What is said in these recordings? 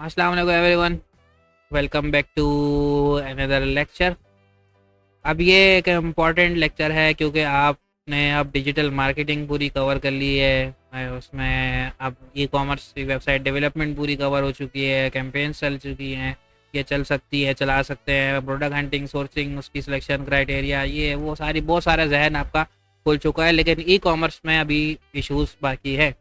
अस्सलाम वालेकुम everyone. Welcome back to another lecture. अब ये एक इम्पॉर्टेंट लेक्चर है क्योंकि आपने अब डिजिटल मार्केटिंग पूरी कवर कर ली है। उसमें अब ई कॉमर्स की वेबसाइट डेवलपमेंट पूरी कवर हो चुकी है, कैंपेन्स चल चुकी हैं, ये चल सकती है, चला सकते हैं, प्रोडक्ट हंटिंग, सोर्सिंग, उसकी सिलेक्शन क्राइटेरिया, ये वो सारी बहुत सारा जहन आपका खुल चुका है। लेकिन ई कॉमर्स में अभी इश्यूज़ बाकी है।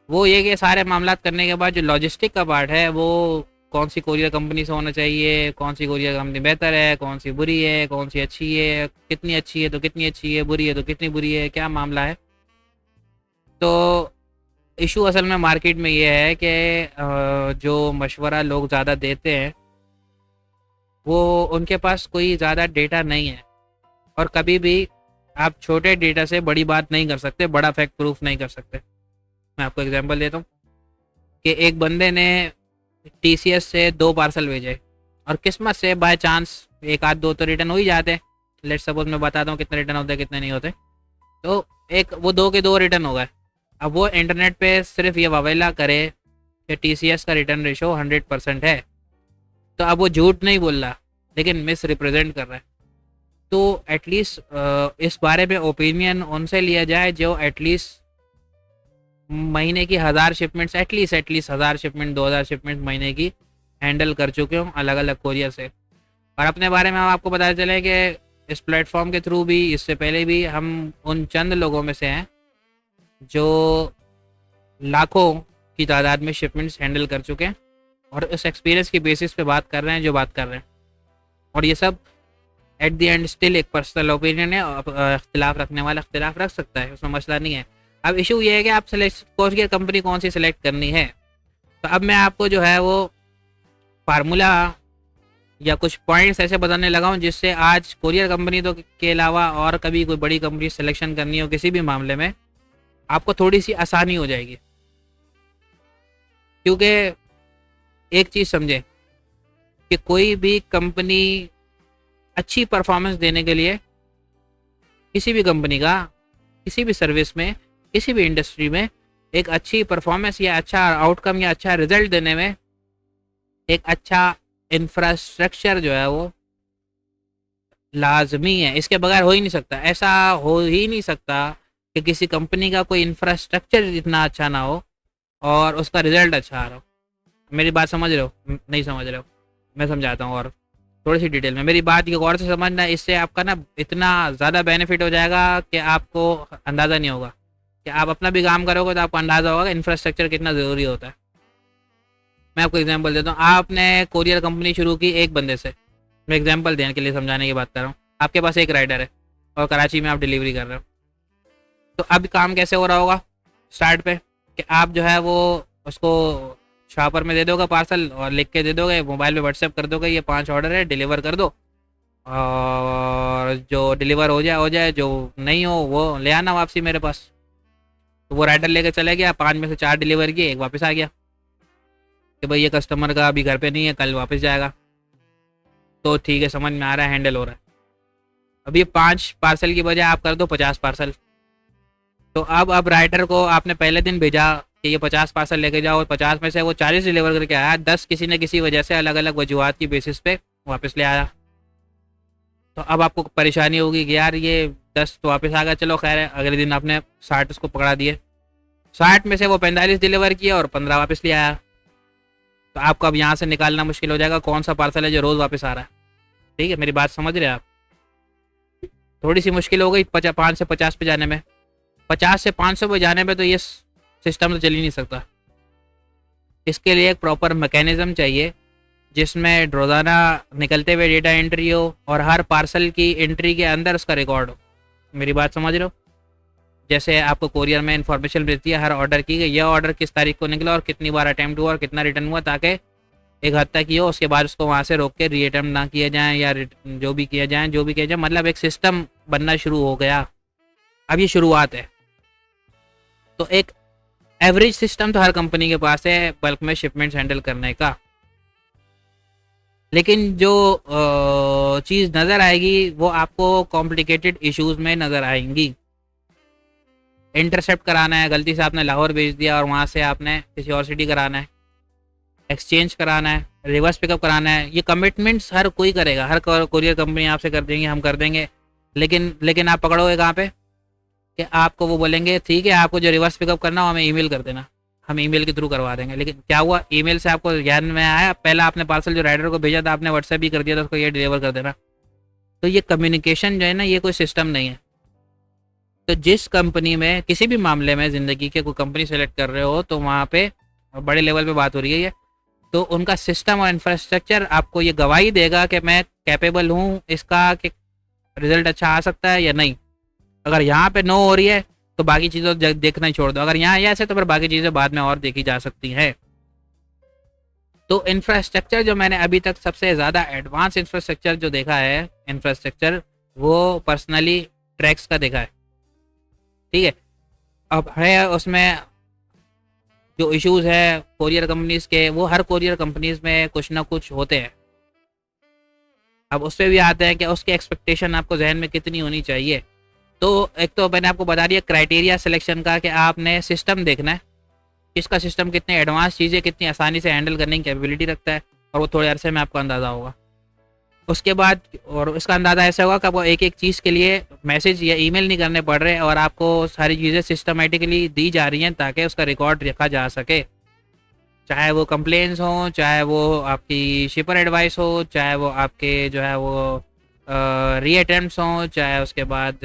वो ये कि सारे मामलात करने के बाद जो लॉजिस्टिक का पार्ट है वो कौन सी कोरियर कंपनी से होना चाहिए, कौन सी कोरियर कंपनी बेहतर है, कौन सी बुरी है, कौन सी अच्छी है, कितनी अच्छी है तो कितनी अच्छी है, बुरी है तो कितनी बुरी है, क्या मामला है। तो इशू असल में मार्केट में ये है कि जो मशवरा लोग ज़्यादा देते हैं वो उनके पास कोई ज़्यादा डेटा नहीं है, और कभी भी आप छोटे डेटा से बड़ी बात नहीं कर सकते, बड़ा फैक्ट प्रूफ नहीं कर सकते। मैं आपको एग्जांपल देता हूँ कि एक बंदे ने टीसीएस से 2 पार्सल भेजे और किस्मत से बाय चांस एक आध दो तो रिटर्न हो ही जाते। लेट सपोज मैं बताता हूँ कितने रिटर्न होते हैं कितने नहीं होते। तो एक वो 2 के 2 रिटर्न हो गए। अब वो इंटरनेट पे सिर्फ ये वावेला करे कि टीसीएस का रिटर्न रेशो 100% है, तो अब वो झूठ नहीं बोल रहा लेकिन मिस रिप्रेजेंट कर रहा है। तो एटलीस्ट इस बारे में ओपिनियन उनसे लिया जाए जो एटलीस्ट महीने की 1000 शिपमेंट्स, एटलीस्ट 1000 शिपमेंट, 2000 शिपमेंट महीने की हैंडल कर चुके हूँ अलग अलग कोरियर से। और अपने बारे में हम आपको बताते चले कि इस प्लेटफॉर्म के थ्रू भी, इससे पहले भी, हम उन चंद लोगों में से हैं जो लाखों की तादाद में शिपमेंट्स हैंडल कर चुके हैं और इस एक्सपीरियंस की बेसिस पे बात कर रहे हैं जो बात कर रहे हैं। और ये सब एट द एंड स्टिल एक पर्सनल ओपिनियन है। इख्तिलाफ रखने वाला इख्तिलाफ रख सकता है, उसमें मसला नहीं है। अब इशू ये है कि आप सेलेक्ट कोरियर कंपनी कौन सी सेलेक्ट करनी है। तो अब मैं आपको जो है वो फार्मूला या कुछ पॉइंट्स ऐसे बताने लगा हूँ जिससे आज कोरियर कंपनी तो के अलावा और कभी कोई बड़ी कंपनी सिलेक्शन करनी हो किसी भी मामले में आपको थोड़ी सी आसानी हो जाएगी। क्योंकि एक चीज़ समझे कि कोई भी कंपनी अच्छी परफॉर्मेंस देने के लिए, किसी भी कंपनी का किसी भी सर्विस में, किसी भी इंडस्ट्री में एक अच्छी परफॉर्मेंस या अच्छा आउटकम या अच्छा रिजल्ट देने में एक अच्छा इंफ्रास्ट्रक्चर जो है वो लाजमी है। इसके बगैर हो ही नहीं सकता। ऐसा हो ही नहीं सकता कि किसी कंपनी का कोई इंफ्रास्ट्रक्चर इतना अच्छा ना हो और उसका रिजल्ट अच्छा आ रहा हो। मेरी बात समझ रहे हो? नहीं समझ रहे हो? मैं समझाता हूँ और थोड़ी सी डिटेल में। मेरी बात ये गौर से समझना, इससे आपका ना इतना ज़्यादा बेनिफिट हो जाएगा कि आपको अंदाज़ा नहीं होगा। कि आप अपना भी काम करोगे तो आपको अंदाज़ा होगा कि इंफ्रास्ट्रक्चर कितना ज़रूरी होता है। मैं आपको एग्जांपल देता हूँ। आपने कोरियर कंपनी शुरू की एक बंदे से, मैं एग्जांपल देने के लिए समझाने की बात कर रहा हूँ। आपके पास एक राइडर है और कराची में आप डिलीवरी कर रहे हो। तो अब काम कैसे हो रहा होगा स्टार्ट पे कि आप जो है वो उसको शॉपर में दे दोगे पार्सल और लिख के दे दोगे, मोबाइल पे व्हाट्सएप कर दोगे, ये 5 ऑर्डर है, डिलीवर कर दो। और जो डिलीवर हो जाए, जो नहीं हो वो ले आना वापसी मेरे पास। तो वो राइडर लेकर चले गया, 5 में से 4 डिलीवर किए, एक वापस आ गया कि भाई ये कस्टमर का अभी घर पे नहीं है, कल वापस जाएगा। तो ठीक है, समझ में आ रहा है, हैंडल हो रहा है। अब ये 5 पार्सल की बजाय आप कर दो 50 पार्सल। तो अब राइडर को आपने पहले दिन भेजा कि ये 50 पार्सल लेके जाओ और 50 में से वो 40 डिलीवर करके आया, 10 किसी न किसी वजह से अलग अलग वजूहत की बेसिस पे वापस ले आया। तो अब आपको परेशानी होगी कि यार ये 10 तो वापस आ गया, चलो खैर है। अगले दिन आपने 60 उसको पकड़ा दिए, 60 में से वो 45 डिलीवर किया और 15 वापस ले आया। तो आपको अब यहाँ से निकालना मुश्किल हो जाएगा कौन सा पार्सल है जो रोज़ वापस आ रहा है। ठीक है, मेरी बात समझ रहे हैं आप? थोड़ी सी मुश्किल हो गई 5 से 50 पे जाने में। 50 से 500 पे जाने में तो ये सिस्टम तो चल ही नहीं सकता। इसके लिए एक प्रॉपर मैकेनिज्म चाहिए जिसमें रोज़ाना निकलते हुए डेटा एंट्री हो और हर पार्सल की एंट्री के अंदर उसका रिकॉर्ड हो। मेरी बात समझ रहे हो? जैसे आपको कोरियर में इंफॉर्मेशन मिलती है हर ऑर्डर की, यह ऑर्डर किस तारीख को निकला और कितनी बार अटैम्प्ट हुआ और कितना रिटर्न हुआ, ताकि एक हद तक ही हो, उसके बाद उसको वहाँ से रोक के रीअटेम्प्ट ना किया जाए या जो भी किया जाए, मतलब एक सिस्टम बनना शुरू हो गया। अब ये शुरुआत है। तो एक एवरेज सिस्टम तो हर कंपनी के पास है बल्क में शिपमेंट्स हैंडल करने का। लेकिन जो चीज़ नज़र आएगी वो आपको कॉम्प्लिकेटेड इश्यूज में नज़र आएंगी। इंटरसेप्ट कराना है, गलती से आपने लाहौर भेज दिया और वहाँ से आपने किसी और सिटी कराना है, एक्सचेंज कराना है, रिवर्स पिकअप कराना है, ये कमिटमेंट्स हर कोई करेगा, हर कोरियर कंपनी आपसे कर देंगे, हम कर देंगे। लेकिन आप पकड़ोगे कहाँ पे कि आपको वो बोलेंगे ठीक है आपको जो रिवर्स पिकअप करना हो हमें ईमेल कर देना, हम ईमेल के थ्रू करवा देंगे। लेकिन क्या हुआ, ईमेल से आपको ज्ञान में आया, पहला आपने पार्सल जो राइडर को भेजा था आपने व्हाट्सएप भी कर दिया था उसको ये डिलीवर कर देना। तो ये कम्युनिकेशन जो है ना ये कोई सिस्टम नहीं है। तो जिस कंपनी में किसी भी मामले में ज़िंदगी के कोई कंपनी सेलेक्ट कर रहे हो तो वहाँ पे बड़े लेवल पे बात हो रही है ये, तो उनका सिस्टम और इंफ्रास्ट्रक्चर आपको ये गवाही देगा कि मैं कैपेबल हूँ इसका, कि रिजल्ट अच्छा आ सकता है या नहीं। अगर यहाँ पे नो हो रही है तो बाकी चीज़ें देखना ही छोड़ दो, अगर यहाँ यस है तो फिर बाकी चीज़ें बाद में और देखी जा सकती हैं। तो इंफ्रास्ट्रक्चर जो मैंने अभी तक सबसे ज़्यादा एडवांस इंफ्रास्ट्रक्चर जो देखा है इंफ्रास्ट्रक्चर, वो पर्सनली ट्रैक्स का देखा है। ठीक है, अब है उसमें जो इश्यूज है कोरियर कंपनीज के, वो हर कोरियर कंपनीज में कुछ ना कुछ होते हैं। अब उस पर भी आते हैं कि उसकी एक्सपेक्टेशन आपको जहन में कितनी होनी चाहिए। तो एक तो मैंने आपको बता दिया क्राइटेरिया सिलेक्शन का, कि आपने सिस्टम देखना है, इसका सिस्टम कितने एडवांस चीज़ें कितनी आसानी से हैंडल करने की कैपेबिलिटी रखता है, और वो थोड़े अरसे में आपको अंदाज़ा होगा। उसके बाद और इसका अंदाज़ा ऐसा होगा कि आपको एक एक चीज़ के लिए मैसेज या ईमेल नहीं करने पड़ रहे, और आपको सारी चीज़ें सिस्टमेटिकली दी जा रही हैं ताकि उसका रिकॉर्ड रखा जा सके। चाहे वो कंप्लेंट्स हो, चाहे वो आपकी शिपर एडवाइस हो, चाहे वो आपके जो है वो री अटेम्प्ट्स हों, चाहे उसके बाद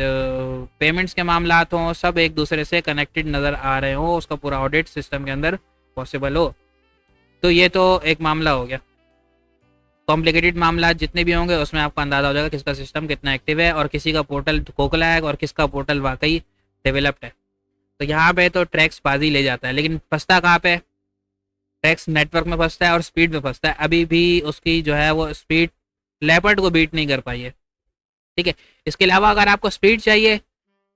पेमेंट्स के मामलात हों, सब एक दूसरे से कनेक्टेड नज़र आ रहे हों, उसका पूरा ऑडिट सिस्टम के अंदर पॉसिबल हो। तो ये तो एक मामला हो गया। कॉम्प्लिकेटेड मामला जितने भी होंगे उसमें आपको अंदाज़ा हो जाएगा किसका सिस्टम कितना एक्टिव है और किसी का पोर्टल खोखला है और किसका पोर्टल वाकई डेवलप्ड है। तो यहाँ पे तो ट्रैक्स बाजी ले जाता है, लेकिन फंसता कहाँ पे, ट्रैक्स नेटवर्क में फंसता है और स्पीड में फंसता है। अभी भी उसकी जो है वो स्पीड लेपर्ड को बीट नहीं कर पाई है। ठीक है, इसके अलावा अगर आपको स्पीड चाहिए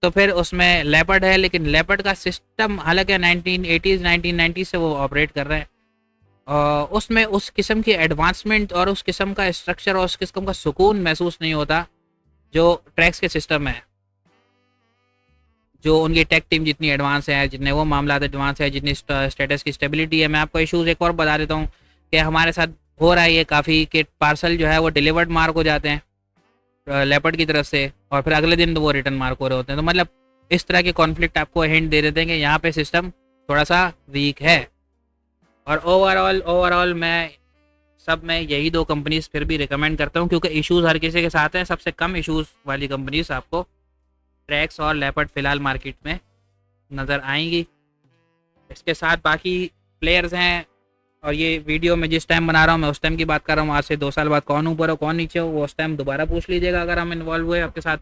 तो फिर उसमें लेपर्ड है, लेकिन लेपर्ड का सिस्टम हालांकि 1980s 1990s से वो ऑपरेट कर रहे हैं, उसमें उस किस्म की एडवांसमेंट और उस किस्म का स्ट्रक्चर और उस किस्म का सुकून महसूस नहीं होता जो ट्रैक्स के सिस्टम में है। जो उनकी टेक टीम जितनी एडवांस है, जितने वो मामला एडवांस है, जितनी स्टेटस की स्टेबिलिटी है। मैं आपको इशूज़ एक और बता देता हूँ कि हमारे साथ हो रहा है ये काफ़ी, कि पार्सल जो है वो डिलीवर्ड मार्क हो जाते हैं लेपर्ड की तरफ से, और फिर अगले दिन वो रिटर्न मार्क हो रहे होते हैं। तो मतलब इस तरह के कॉन्फ्लिक्ट आपको हिंट दे देते हैं कि यहाँ पे सिस्टम थोड़ा सा वीक है। और ओवरऑल मैं सब में यही दो कंपनीज फिर भी रिकमेंड करता हूँ, क्योंकि इश्यूज़ हर किसी के साथ हैं। सबसे कम इश्यूज़ वाली कंपनीज आपको ट्रैक्स और लेपर्ड फ़िलहाल मार्केट में नज़र आएंगी। इसके साथ बाकी प्लेयर्स हैं, और ये वीडियो मैं जिस टाइम बना रहा हूँ मैं उस टाइम की बात कर रहा हूँ। आज से 2 साल बाद कौन ऊपर हो कौन नीचे हो वो उस टाइम दोबारा पूछ लीजिएगा अगर हम इन्वॉल्व हुए आपके साथ,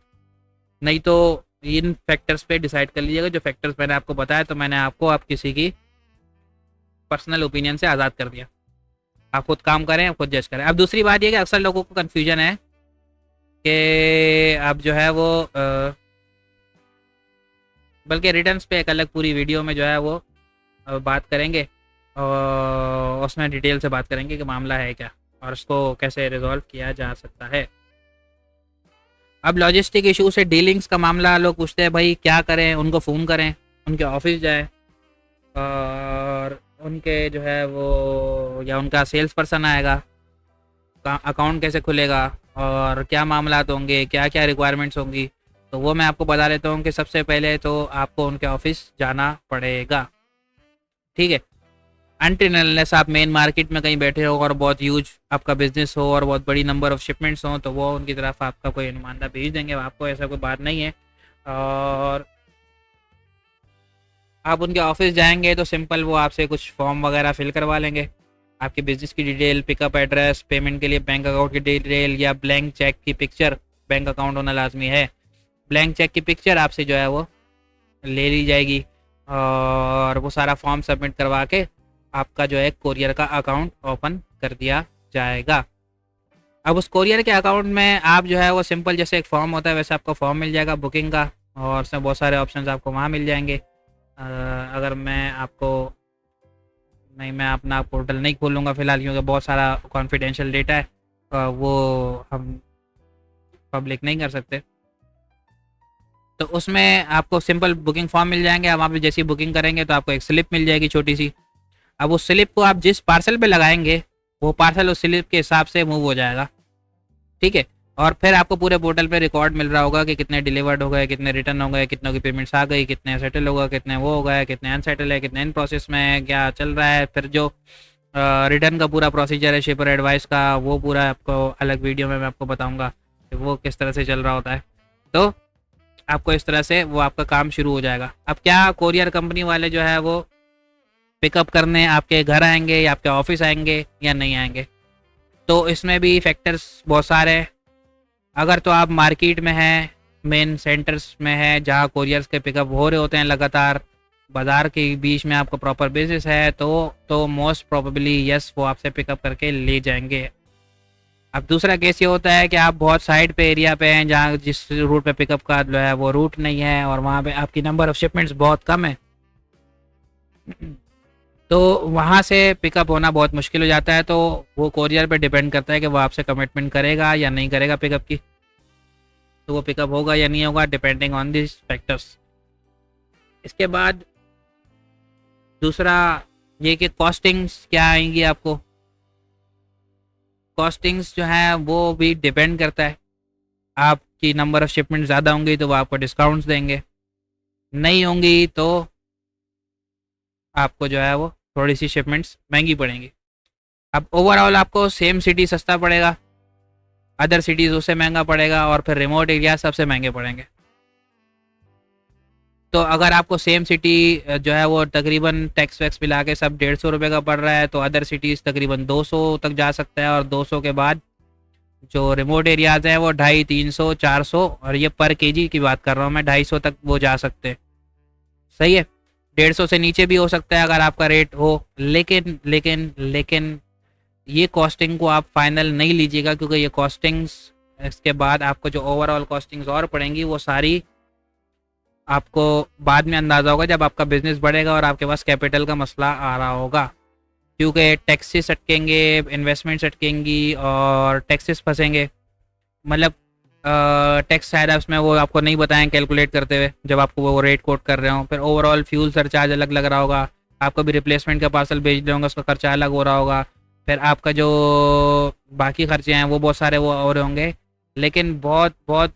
नहीं तो इन फैक्टर्स पे डिसाइड कर लीजिएगा जो फैक्टर्स मैंने आपको बताया। तो मैंने आपको आप किसी की पर्सनल ओपिनियन से आज़ाद कर दिया, आप खुद काम करें, आप खुद जज करें। अब दूसरी बात यह कि अक्सर लोगों को कन्फ्यूजन है कि अब जो है वो बल्कि रिटर्न्स पे एक अलग पूरी वीडियो में जो है वो बात करेंगे, और उसमें डिटेल से बात करेंगे कि मामला है क्या और उसको कैसे रिजॉल्व किया जा सकता है। अब लॉजिस्टिक इशू से डीलिंग्स का मामला लोग पूछते हैं भाई क्या करें, उनको फ़ोन करें, उनके ऑफिस जाएं, और उनके जो है वो या उनका सेल्स पर्सन आएगा, अकाउंट कैसे खुलेगा और क्या मामलात होंगे, क्या क्या रिक्वायरमेंट्स होंगी। तो वो मैं आपको बता देता हूँ कि सबसे पहले तो आपको उनके ऑफिस जाना पड़ेगा। ठीक है, अनटिल अनलेस आप मेन मार्केट में कहीं बैठे हो और बहुत ह्यूज आपका बिजनेस हो और बहुत बड़ी नंबर ऑफ शिपमेंट्स हो, तो वो उनकी तरफ आपका कोई नुमाइंदा भेज देंगे आपको, ऐसा कोई बात नहीं है। और आप उनके ऑफिस जाएंगे तो सिंपल वो आपसे कुछ फॉर्म वगैरह फिल करवा लेंगे, आपके बिजनेस की डिटेल, पिकअप एड्रेस, पेमेंट के लिए बैंक अकाउंट की डिटेल या ब्लैंक चेक की पिक्चर, बैंक अकाउंट होना लाजमी है। ब्लैंक चेक की पिक्चर आपसे जो है वो ले ली जाएगी, और वो सारा फॉर्म सबमिट करवा के आपका जो है कोरियर का अकाउंट ओपन कर दिया जाएगा। अब उस कोरियर के अकाउंट में आप जो है वो सिंपल जैसे एक फॉर्म होता है वैसे आपको फॉर्म मिल जाएगा बुकिंग का, और उसमें बहुत सारे ऑप्शंस आपको वहाँ मिल जाएंगे। अगर मैं आपको नहीं, मैं अपना पोर्टल नहीं खोलूँगा फ़िलहाल क्योंकि बहुत सारा कॉन्फिडेंशियल डेटा है, वो हम पब्लिक नहीं कर सकते। तो उसमें आपको सिंपल बुकिंग फॉर्म मिल जाएंगे। आप वहाँ पे जैसी बुकिंग करेंगे तो आपको एक स्लिप मिल जाएगी छोटी सी, अब उस स्लिप को आप जिस पार्सल पे लगाएंगे वो पार्सल उस स्लिप के हिसाब से मूव हो जाएगा, ठीक है। और फिर आपको पूरे पोर्टल पे रिकॉर्ड मिल रहा होगा कि कितने डिलीवर्ड हो गए, कितने रिटर्न हो गए, कितनों की पेमेंट्स आ गई, कितने सेटल हो गए, कितने वो हो गए, कितने अनसेटल है, कितने इन प्रोसेस में है, क्या चल रहा है। फिर जो रिटर्न का पूरा प्रोसीजर है शिपर एडवाइस का, वो पूरा आपको अलग वीडियो में मैं आपको बताऊंगा कि वो किस तरह से चल रहा होता है। तो आपको इस तरह से वो आपका काम शुरू हो जाएगा। अब क्या कोरियर कंपनी वाले जो है वो पिकअप करने आपके घर आएंगे या आपके ऑफिस आएंगे या नहीं आएंगे, तो इसमें भी फैक्टर्स बहुत सारे हैं। अगर तो आप मार्केट में हैं, मेन सेंटर्स में है जहाँ कोरियर्स के पिकअप हो रहे होते हैं लगातार, बाज़ार के बीच में आपका प्रॉपर बिजनेस है, तो मोस्ट प्रोबेबली यस वो आपसे पिकअप करके ले जाएंगे। अब दूसरा केस ये होता है कि आप बहुत साइड पे एरिया पे हैं जहाँ जिस रूट पे पिकअप का जो है वो रूट नहीं है और वहाँ पे आपकी नंबर ऑफ शिपमेंट्स बहुत कम है, तो वहाँ से पिकअप होना बहुत मुश्किल हो जाता है। तो वो कोरियर पे डिपेंड करता है कि वो आपसे कमिटमेंट करेगा या नहीं करेगा पिकअप की, तो वो पिकअप होगा या नहीं होगा डिपेंडिंग ऑन दिस फैक्टर्स। इसके बाद दूसरा ये कि कॉस्टिंग्स क्या आएंगी आपको। कॉस्टिंग्स जो है वो भी डिपेंड करता है, आपकी नंबर ऑफ शिपमेंट ज़्यादा होंगी तो वो आपको डिस्काउंट्स देंगे, नहीं होंगी तो आपको जो है वो थोड़ी सी शिपमेंट्स महंगी पड़ेंगी। अब ओवरऑल आपको सेम सिटी सस्ता पड़ेगा, अदर सिटीज़ उससे महंगा पड़ेगा, और फिर रिमोट एरिया सबसे महंगे पड़ेंगे। तो अगर आपको सेम सिटी जो है वो तकरीबन टैक्स वैक्स मिला के सब 150 रुपये का पड़ रहा है, तो अदर सिटीज़ तकरीबन 200 तक जा सकता है, और 200 के बाद जो रिमोट एरियाज़ हैं वो 250, 300, 400, और ये पर केजी की बात कर रहा हूँ मैं, 250 तक वो जा सकते हैं। सही है, 150 से नीचे भी हो सकता है अगर आपका रेट हो, लेकिन लेकिन लेकिन ये कॉस्टिंग को आप फाइनल नहीं लीजिएगा, क्योंकि ये कॉस्टिंग्स इसके बाद आपको जो ओवरऑल कॉस्टिंग्स और पड़ेंगी वो सारी आपको बाद में अंदाज़ा होगा जब आपका बिजनेस बढ़ेगा और आपके पास कैपिटल का मसला आ रहा होगा, क्योंकि टैक्सेस अटकेंगे, इन्वेस्टमेंट्स अटकेंगी और टैक्सेस फंसेंगे। मतलब टैक्स शायद उसमें वो आपको नहीं बताएं कैलकुलेट करते हुए जब आपको वो रेट कोट कर रहे हो। फिर ओवरऑल फ्यूल सरचार्ज अलग लग रहा होगा, आपको भी रिप्लेसमेंट का पार्सल भेज रहे होंगे, उसका खर्चा अलग हो रहा होगा। फिर आपका जो बाकी खर्चे हैं वो बहुत सारे वो हो रहे होंगे, लेकिन बहुत बहुत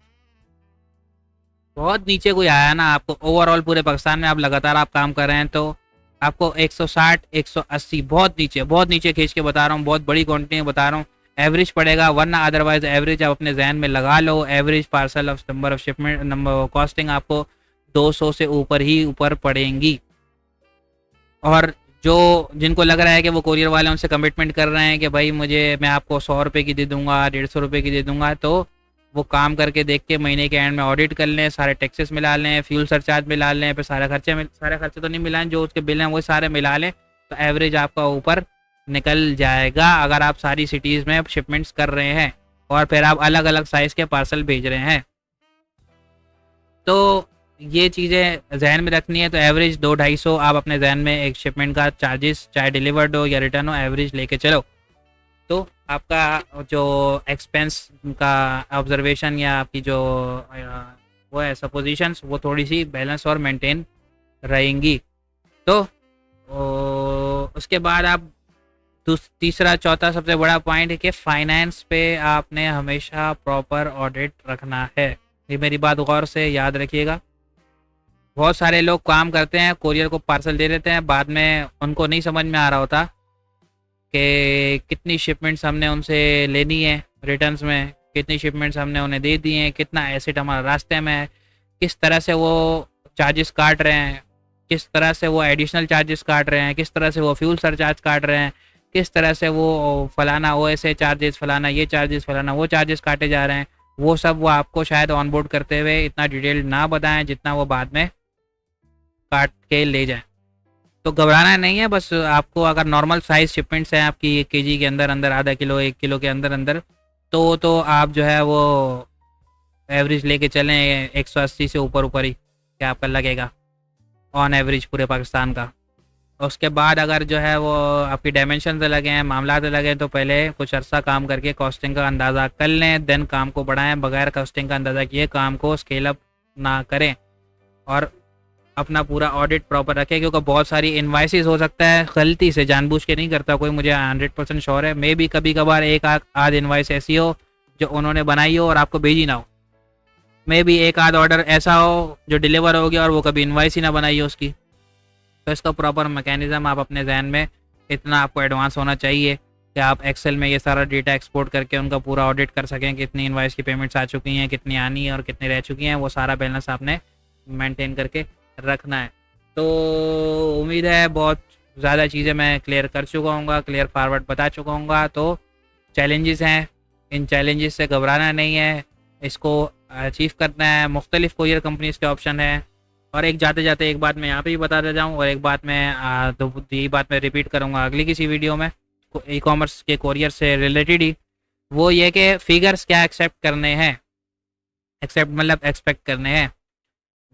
बहुत नीचे कोई आया ना आपको ओवरऑल पूरे पाकिस्तान में आप लगातार आप काम कर रहे हैं, तो आपको 160, 180 बहुत नीचे खींच के बता रहा हूँ, बहुत बड़ी क्वांटिटी में बता रहा हूँ, एवरेज पड़ेगा। वरना अदरवाइज एवरेज आप अपने जहन में लगा लो, average parcel of number of shipment number costing आपको 200 से ऊपर ही ऊपर पड़ेंगी। और जो जिनको लग रहा है कि वो कोरियर वाले उनसे कमिटमेंट कर रहे हैं कि भाई मैं आपको 100 रुपये की दे दूंगा, 150 रुपये की दे दूंगा, तो वो काम करके देख के महीने के एंड में ऑडिट कर लें, सारे टैक्सेस मिला लें, फ्यूल सरचार्ज मिला लें, फिर सारे खर्चे तो नहीं मिलाएं, जो उसके बिल हैं वो सारे मिला लें, तो एवरेज आपका ऊपर निकल जाएगा अगर आप सारी सिटीज़ में शिपमेंट्स कर रहे हैं और फिर आप अलग अलग साइज़ के पार्सल भेज रहे हैं। तो ये चीज़ें जहन में रखनी है। तो एवरेज 200-250 आप अपने जहन में एक शिपमेंट का चार्जेस चाहे डिलीवर्ड हो या रिटर्न हो एवरेज लेके चलो, तो आपका जो एक्सपेंस का ऑब्जर्वेशन या आपकी जो वो है सपोजिशंस वो थोड़ी सी बैलेंस और मेंटेन रहेंगी। तो उसके बाद आप तीसरा चौथा सबसे बड़ा पॉइंट है कि फाइनेंस पे आपने हमेशा प्रॉपर ऑडिट रखना है। ये मेरी बात गौर से याद रखिएगा। बहुत सारे लोग काम करते हैं, कोरियर को पार्सल दे देते हैं, बाद में उनको नहीं समझ में आ रहा होता कि कितनी शिपमेंट्स हमने उनसे लेनी है, रिटर्न्स में कितनी शिपमेंट्स हमने उन्हें दे दी हैं, कितना एसेट हमारा रास्ते में है, किस तरह से वो चार्जेस काट रहे हैं, किस तरह से वो एडिशनल चार्जेस काट रहे हैं, किस तरह से वो फ्यूल सरचार्ज काट रहे हैं, किस तरह से वो फलाना OSA चार्जेस, फलाना ये चार्जेस, फलाना वो चार्जेस काटे जा रहे हैं। वो सब वो आपको शायद ऑनबोर्ड करते हुए इतना डिटेल ना बताएं जितना वो बाद में काट के ले जाएं। तो घबराना नहीं है, बस आपको अगर नॉर्मल साइज शिपमेंट्स हैं आपकी 1 kg के अंदर अंदर, आधा किलो 1 किलो के अंदर अंदर, तो आप जो है वो एवरेज लेके चलें 180 से ऊपर ऊपर ही क्या आपका लगेगा ऑन एवरेज पूरे पाकिस्तान का। उसके बाद अगर जो है वो आपकी डायमेंशन अलग हैं, मामला अलग हैं, तो पहले कुछ अर्सा काम करके कॉस्टिंग का अंदाज़ा कर लें, देन काम को बढ़ाएं। बगैर कॉस्टिंग का अंदाज़ा किए काम को स्केल अप ना करें। और अपना पूरा ऑडिट प्रॉपर रखें, क्योंकि बहुत सारी इन्वाइसेस हो सकता है गलती से, जानबूझ के नहीं करता कोई, मुझे 100% श्योर है। मे भी कभी कभार एक आध इन्वाइस ऐसी हो जो उन्होंने बनाई हो और आपको भेजी ना हो। मे भी एक आध ऑर्डर ऐसा हो जो डिलीवर हो गया और वो कभी इन्वाइस ही ना बनाई हो उसकी। तो इसका प्रॉपर मैकेनिज्म आप अपने जहन में, इतना आपको एडवांस होना चाहिए कि आप एक्सेल में ये सारा डेटा एक्सपोर्ट करके उनका पूरा ऑडिट कर सकें, कितनी इन्वाइस की पेमेंट्स आ चुकी हैं, कितनी आनी है और कितनी रह चुकी हैं, वो सारा बैलेंस आपने मेंटेन करके रखना है। तो उम्मीद है बहुत ज़्यादा चीज़ें मैं क्लियर कर चुका हूँ, क्लियर फॉरवर्ड बता चुका हूँ। तो चैलेंजेस हैं, इन चैलेंजेस से घबराना नहीं है, इसको अचीव करना है। मुख्तलिफ कोरियर कंपनीज़ के ऑप्शन है। और एक जाते जाते एक बात मैं यहाँ पे भी बताता जाऊँ, और एक बात मैं यही बात मैं रिपीट करूँगा अगली किसी वीडियो में ई कॉमर्स के कोरियर से रिलेटेड ही, वो ये कि फिगर्स क्या एक्सेप्ट करने हैं, एक्सेप्ट मतलब एक्सपेक्ट करने हैं।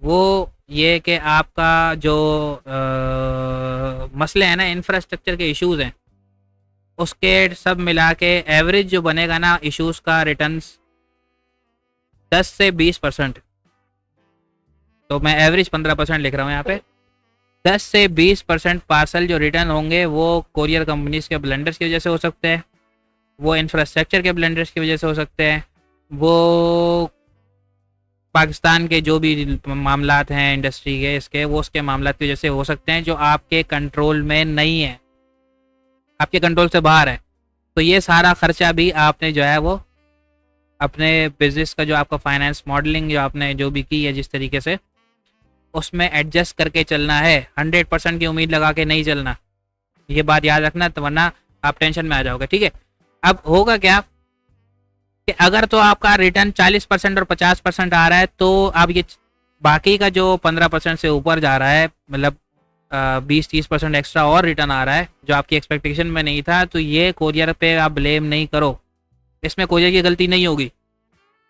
वो ये कि आपका जो मसले हैं ना, इंफ्रास्ट्रक्चर के इश्यूज़ हैं, उसके सब मिला के एवरेज जो बनेगा ना इश्यूज़ का रिटर्न्स 10 से 20%, तो मैं एवरेज 15% लिख रहा हूँ यहाँ पे। 10 से 20% पार्सल जो रिटर्न होंगे वो कोरियर कंपनीज के ब्लेंडर्स की वजह से हो सकते हैं, वो इंफ्रास्ट्रक्चर के ब्लेंडर्स की वजह से हो सकते हैं, वो पाकिस्तान के जो भी मामलात हैं इंडस्ट्री के इसके, वो उसके मामलात की वजह से हो सकते हैं जो आपके कंट्रोल में नहीं है, आपके कंट्रोल से बाहर है। तो ये सारा खर्चा भी आपने जो है वो अपने बिजनेस का, जो आपका फाइनेंस मॉडलिंग जो आपने जो भी की है जिस तरीके से, उसमें एडजस्ट करके चलना है। 100% की उम्मीद लगा के नहीं चलना, ये बात याद रखना, तो वरना आप टेंशन में आ जाओगे। ठीक है, अब होगा क्या कि अगर तो आपका रिटर्न 40% और 50% आ रहा है, तो अब ये बाकी का जो 15% से ऊपर जा रहा है, मतलब 20-30% एक्स्ट्रा और रिटर्न आ रहा है जो आपकी एक्सपेक्टेशन में नहीं था, तो ये कोरियर पे आप ब्लेम नहीं करो, इसमें कोरियर की गलती नहीं होगी।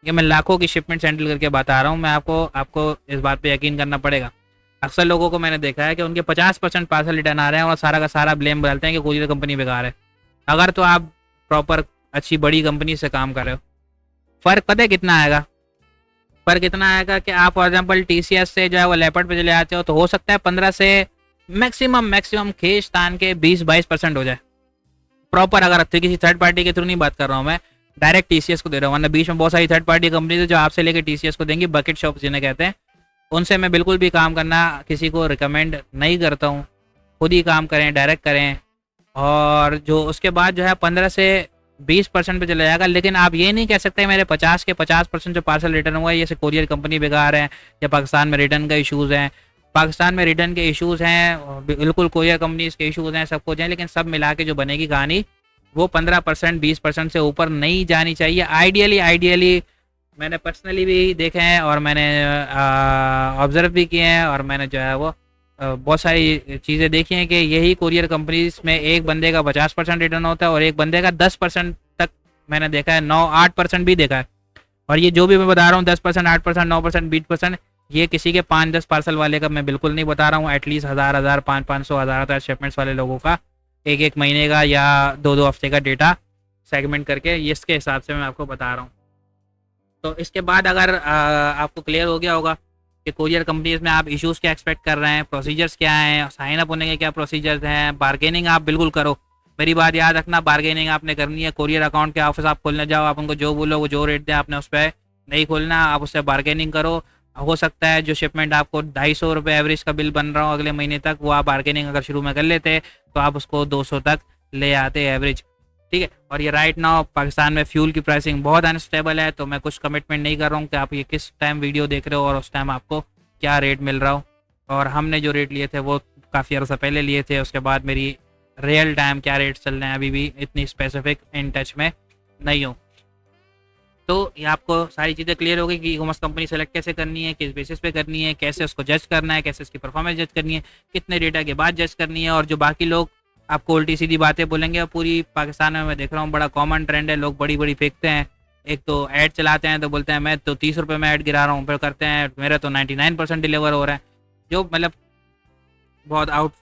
ये मैं लाखों की शिपमेंट हैंडल करके बता रहा हूँ, मैं आपको इस बात पे यकीन करना पड़ेगा। अक्सर लोगों को मैंने देखा है कि उनके 50% पार्सल रिटर्न आ रहे हैं और सारा का सारा ब्लेम डालते हैं कि कोरियर कंपनी बेकार है। अगर तो आप प्रॉपर अच्छी बड़ी कंपनी से काम कर रहे हो, फ़र्क पता है कितना आएगा? फ़र्क इतना आएगा कि आप फॉर एग्जाम्पल TCS से जो है वो लेपर्ड पे चले आते हो, तो हो सकता है 15 से मैक्सिमम खींच तान के 20-22% हो जाए प्रॉपर। अगर किसी थर्ड पार्टी के थ्रू नहीं बात कर रहा हूँ मैं, डायरेक्ट TCS को दे रहा हूँ, वरना बीच में बहुत सारी थर्ड पार्टी कंपनीज है जो आपसे लेके TCS को देंगी, बकेट शॉप जिन्हें कहते हैं। उनसे मैं बिल्कुल भी काम करना किसी को रिकमेंड नहीं करता हूँ, खुद ही काम करें, डायरेक्ट करें। और जो उसके बाद जो है 15 से 20% पे चला जाएगा। लेकिन आप ये नहीं कह सकते मेरे 50 के 50% जो पार्सल रिटर्न हुआ है ये से कोरियर कंपनी बेकार है या पाकिस्तान में रिटर्न का इशूज़ हैं। पाकिस्तान में रिटर्न के इश्यूज़ हैं, बिल्कुल कोरियर कंपनीज के इश्यूज़ हैं, सब कुछ हैं, लेकिन सब मिला के जो बनेगी कहानी वो 15% 20% से ऊपर नहीं जानी चाहिए। आइडियली मैंने पर्सनली भी देखे हैं और मैंने ऑब्ज़र्व भी किए हैं, और मैंने जो है वो बहुत सारी चीज़ें देखी हैं कि यही कोरियर कंपनीज में एक बंदे का 50% रिटर्न होता है और एक बंदे का 10% तक मैंने देखा है, 9-8% भी देखा है। और ये जो भी मैं बता रहा हूँ 10%, 8%, 9%, 20%, ये किसी के 5-10 पार्सल वाले का मैं बिल्कुल नहीं बता रहा हूँ। एटलीस्ट 1000 500 1000 शिपमेंट्स वाले लोगों का एक महीने का या 2 हफ्ते का डेटा सेगमेंट करके ये इसके हिसाब से मैं आपको बता रहा हूँ। तो इसके बाद अगर आपको क्लियर हो गया होगा कि कोरियर कंपनीज में आप इश्यूज़ क्या एक्सपेक्ट कर रहे हैं, प्रोसीजर्स क्या हैं, साइन अप होने के क्या प्रोसीजर्स हैं, बार्गेनिंग आप बिल्कुल करो। मेरी बात याद रखना, बार्गेनिंग आपने करनी है। कोरियर अकाउंट के ऑफिस आप खोलने जाओ, आप उनको जो बोलो वो जो रेट दें आपने उस पर नहीं खोलना, आप उससे बार्गेनिंग करो। हो सकता है जो शिपमेंट आपको 250 रुपये एवरेज का बिल बन रहा हो अगले महीने तक, वो आप बार्गेनिंग अगर शुरू में कर लेते तो आप उसको 200 तक ले आते एवरेज। ठीक है, और ये राइट नाउ पाकिस्तान में फ्यूल की प्राइसिंग बहुत अनस्टेबल है, तो मैं कुछ कमिटमेंट नहीं कर रहा हूँ कि आप ये किस टाइम वीडियो देख रहे हो और उस टाइम आपको क्या रेट मिल रहा हो। और हमने जो रेट लिए थे वो काफ़ी अर्सा पहले लिए थे, उसके बाद मेरी रियल टाइम क्या रेट चल रहे हैं अभी भी इतनी स्पेसिफिक इन टच में नहीं हो। तो ये आपको सारी चीज़ें क्लियर होगी कि ई कॉमर्स कंपनी सेलेक्ट कैसे करनी है, किस बेसिस पे करनी है, कैसे उसको जज करना है, कैसे उसकी परफॉर्मेंस जज करनी है, कितने डेटा के बाद जज करनी है। और जो बाकी लोग आपको उल्टी सीधी बातें बोलेंगे, और पूरी पाकिस्तान में मैं देख रहा हूँ बड़ा कॉमन ट्रेंड है, लोग बड़ी बड़ी फेंकते हैं। एक तो ऐड चलाते हैं तो बोलते हैं मैं तो 30 रुपये में ऐड गिरा रहा हूँ, फिर करते हैं मेरा तो 99% डिलीवर हो रहा है, जो मतलब बहुत आउट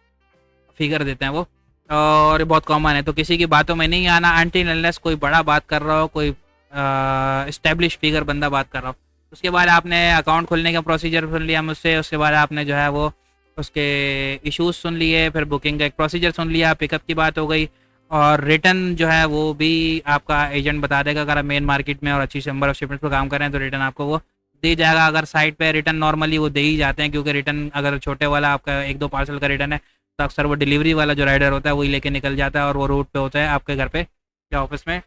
फिगर देते हैं वो, और बहुत कॉमन है। तो किसी की बातों में नहीं आना अनटिल अनलेस कोई बड़ा बात कर रहा हो, कोई इस्टेब्लिश फिगर बंदा बात कर रहा हो। उसके बाद आपने अकाउंट खोलने का प्रोसीजर सुन लिया मुझसे, उसके बाद आपने जो है वो उसके इश्यूज सुन लिए, फिर बुकिंग का एक प्रोसीजर सुन लिया, पिकअप की बात हो गई, और रिटर्न जो है वो भी आपका एजेंट बता देगा। अगर आप मेन मार्केट में और अच्छी नंबर ऑफ शिपमेंट्स पर काम कर रहे हैं तो रिटर्न आपको वो दे जाएगा। अगर साइट पे रिटर्न नॉर्मली वो दे ही जाते हैं, क्योंकि रिटर्न अगर छोटे वाला आपका 1-2 पार्सल का रिटर्न है तो अक्सर वो डिलीवरी वाला जो राइडर होता है वही लेके निकल जाता है और वो रूट पे होता है आपके घर पे या ऑफिस में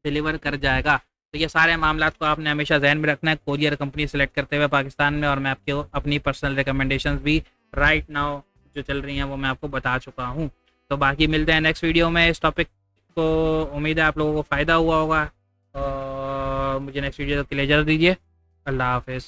डिलीवर कर जाएगा। तो ये सारे मामला को आपने हमेशा जहन में रखना है कोरियर कंपनी सेलेक्ट करते हुए पाकिस्तान में। और मैं आपके अपनी पर्सनल रिकमेंडेशंस भी राइट नाउ जो चल रही हैं वो मैं आपको बता चुका हूँ। तो बाकी मिलते हैं नेक्स्ट वीडियो में। इस टॉपिक को उम्मीद है आप लोगों को फ़ायदा हुआ होगा, और मुझे नेक्स्ट वीडियो के लिए इजाज़त दीजिए। अल्लाह हाफिज़।